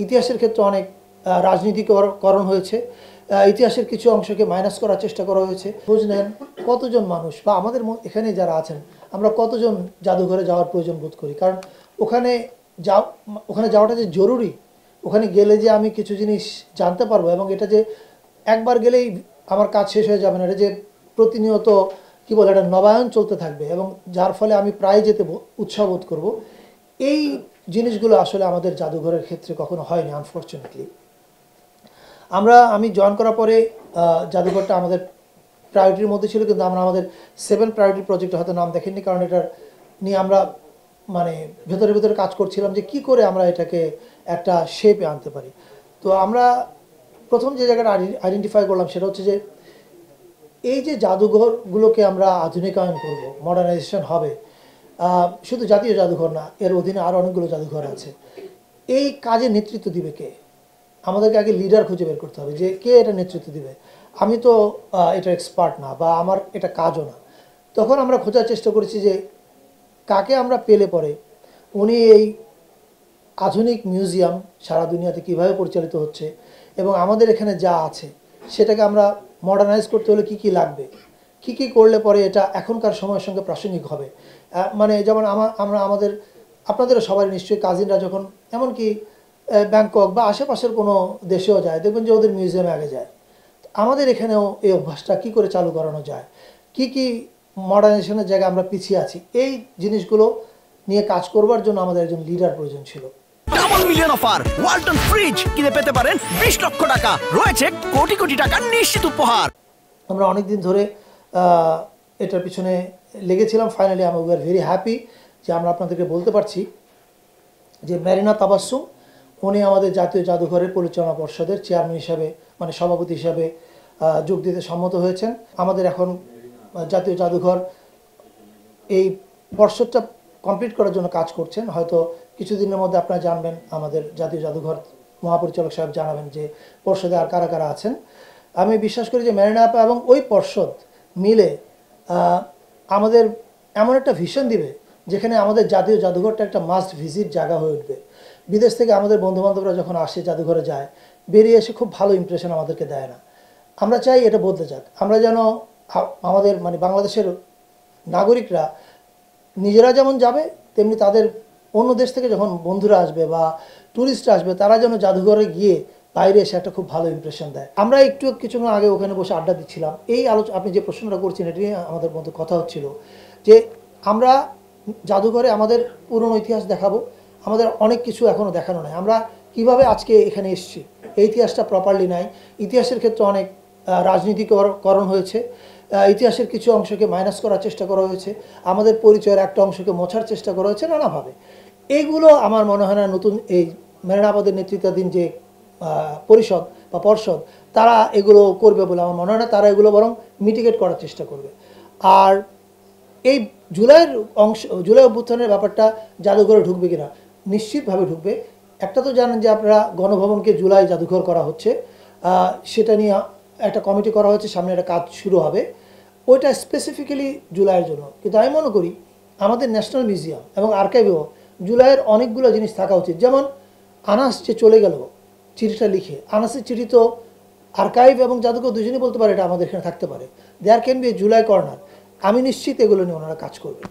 ইতিহাসের ক্ষেত্রে অনেক রাজনীতিকরণ হয়েছে। ইতিহাসের কিছু অংশকে মাইনাস করার চেষ্টা করা হয়েছে। খোঁজ নেন কতজন মানুষ বা আমাদের এখানে যারা আছেন আমরা কতজন জাদুঘরে যাওয়ার প্রয়োজন বোধ করি, কারণ ওখানে ওখানে যাওয়াটা যে জরুরি, ওখানে গেলে যে আমি কিছু জিনিস জানতে পারবো এবং এটা যে একবার গেলেই আমার কাজ শেষ হয়ে যাবে না, এটা যে প্রতিনিয়ত কী বলে একটা নবায়ন চলতে থাকবে এবং যার ফলে আমি প্রায় যেতে উৎসাহ বোধ করবো, এই জিনিসগুলো আসলে আমাদের জাদুঘরের ক্ষেত্রে কখনো হয়নি আনফর্চুনেটলি। আমি জয়েন করার পরে জাদুঘরটা আমাদের প্রায়োরিটির মধ্যে ছিল, কিন্তু আমরা আমাদের 7 প্রায়োরিটি প্রজেক্টে হয়তো নাম দেখেননি, কারণ এটার নিয়ে আমরা মানে ভেতরে কাজ করছিলাম যে কি করে আমরা এটাকে একটা শেপে আনতে পারি। তো আমরা প্রথম যে জায়গাটা আইডেন্টিফাই করলাম সেটা হচ্ছে যে এই যে জাদুঘরগুলোকে আমরা আধুনিকায়ন করব, মডার্নাইজেশন হবে, শুধু জাতীয় জাদুঘর না, এর অধীনে আরও অনেকগুলো জাদুঘর আছে। এই কাজে নেতৃত্ব দিবে কে? আমাদেরকে আগে লিডার খুঁজে বের করতে হবে যে কে এটা নেতৃত্ব দিবে। আমি তো এটা এক্সপার্ট না বা আমার এটা কাজও না। তখন আমরা খোঁজার চেষ্টা করেছি যে কাকে আমরা পেলে পরে উনি এই আধুনিক মিউজিয়াম সারা দুনিয়াতে কিভাবে পরিচালিত হচ্ছে এবং আমাদের এখানে যা আছে সেটাকে আমরা মডার্নাইজ করতে হলে কি কি লাগবে, কি কি করলে পরে এটা এখনকার সময়ের সঙ্গে প্রাসঙ্গিক হবে। মানে যেমন আমরা আপনাদেরও সবাই নিশ্চয়ই কাজিনরা যখন এমনকি ব্যাংকক বা আশেপাশের কোনো দেশেও যায়, দেখবেন যে ওদের মিউজিয়ামে আগে যায়। আমাদের এখানেও এই অভ্যাসটা কী করে চালু করানো যায়, কি কি মডার্নাইজেশনের জায়গায় আমরা পিছিয়ে আছি, এই জিনিসগুলো নিয়ে কাজ করবার জন্য আমাদের একজন লিডার প্রয়োজন ছিল। Double million offer, Walton fridge কিনে পেতে পারেন 20 লক্ষ টাকা, রয়েছে কোটি কোটি টাকার নিশ্চিত উপহার। আমরা অনেক দিন ধরে এটার পিছনে লেগেছিলাম। ফাইনালি আমি উই আর ভেরি হ্যাপি যে আমরা আপনাদেরকে বলতে পারছি যে মেরিনা তাবাসসুম উনি আমাদের জাতীয় জাদুঘরের পরিচালনা পর্ষদের চেয়ারম্যান হিসাবে, মানে সভাপতি হিসাবে যোগ দিতে সম্মত হয়েছেন। আমাদের এখন জাতীয় জাদুঘর এই পর্ষদটা কমপ্লিট করার জন্য কাজ করছেন। হয়তো কিছুদিনের মধ্যে আপনারা জানবেন, আমাদের জাতীয় জাদুঘর মহাপরিচালক সাহেব জানাবেন যে পর্ষদে আর কারা কারা আছেন। আমি বিশ্বাস করি যে মেরিনা আপা এবং ওই পর্ষদ মিলে আমাদের এমন একটা ভিশন দিবে যেখানে আমাদের জাতীয় জাদুঘরটা একটা মাস্ট ভিজিট জায়গা হয়ে উঠবে। বিদেশ থেকে আমাদের বন্ধুবান্ধবরা যখন আসে জাদুঘরে যায়, বেরিয়ে এসে খুব ভালো ইমপ্রেশন আমাদেরকে দেয় না। আমরা চাই এটা বদলে যাক। আমরা যেন আমাদের মানে বাংলাদেশের নাগরিকরা নিজেরা যেমন যাবে, তেমনি তাদের অন্য দেশ থেকে যখন বন্ধুরা আসবে বা ট্যুরিস্টরা আসবে, তারা যেন জাদুঘরে গিয়ে বাইরে এসে একটা খুব ভালো ইমপ্রেশন দেয়। আমরা কিছুক্ষণ আগে ওখানে বসে আড্ডা দিচ্ছিলাম, এই আপনি যে প্রশ্নটা করছেন এটি নিয়ে আমাদের মধ্যে কথা হচ্ছিল যে আমরা জাদুঘরে আমাদের পুরনো ইতিহাস দেখাবো। আমাদের অনেক কিছু এখনও দেখানো নাই। আমরা কিভাবে আজকে এখানে এসেছি এই ইতিহাসটা প্রপারলি নাই। ইতিহাসের ক্ষেত্রে অনেক রাজনীতিকরণ হয়েছে। ইতিহাসের কিছু অংশকে মাইনাস করার চেষ্টা করা হয়েছে। আমাদের পরিচয়ের একটা অংশকে মোছার চেষ্টা করা হয়েছে নানাভাবে। এইগুলো আমার মনে হয় না নতুন এই মেরিনা আপাদের নেতৃত্বাধীন যে পরিষদ বা পর্ষদ, তারা এগুলো করবে বলে আমার মনে হয় না। তারা এগুলো বরং মিটিগেট করার চেষ্টা করবে। আর এই জুলাই অভ্যুত্থানের ব্যাপারটা জাদুঘরে ঢুকবে কিনা, নিশ্চিতভাবে ঢুকবে। একটা তো জানেন যে আপনারা গণভবনকে জুলাই জাদুঘর করা হচ্ছে, সেটা নিয়ে একটা কমিটি করা হচ্ছে, সামনে একটা কাজ শুরু হবে, ওইটা স্পেসিফিক্যালি জুলাইয়ের জন্য। কিন্তু আমি মনে করি আমাদের ন্যাশনাল মিউজিয়াম এবং আর্কাইভেও জুলাইয়ের অনেকগুলো জিনিস থাকা উচিত। যেমন আনাস যে চলে গেল চিঠিটা লিখে, আনাসের চিঠি তো আর্কাইভ এবং জাদুঘর দুজনেই বলতে পারে এটা আমাদের এখানে থাকতে পারে। There can be a July corner. আমি নিশ্চিত এগুলো নিয়ে ওনারা কাজ করবে।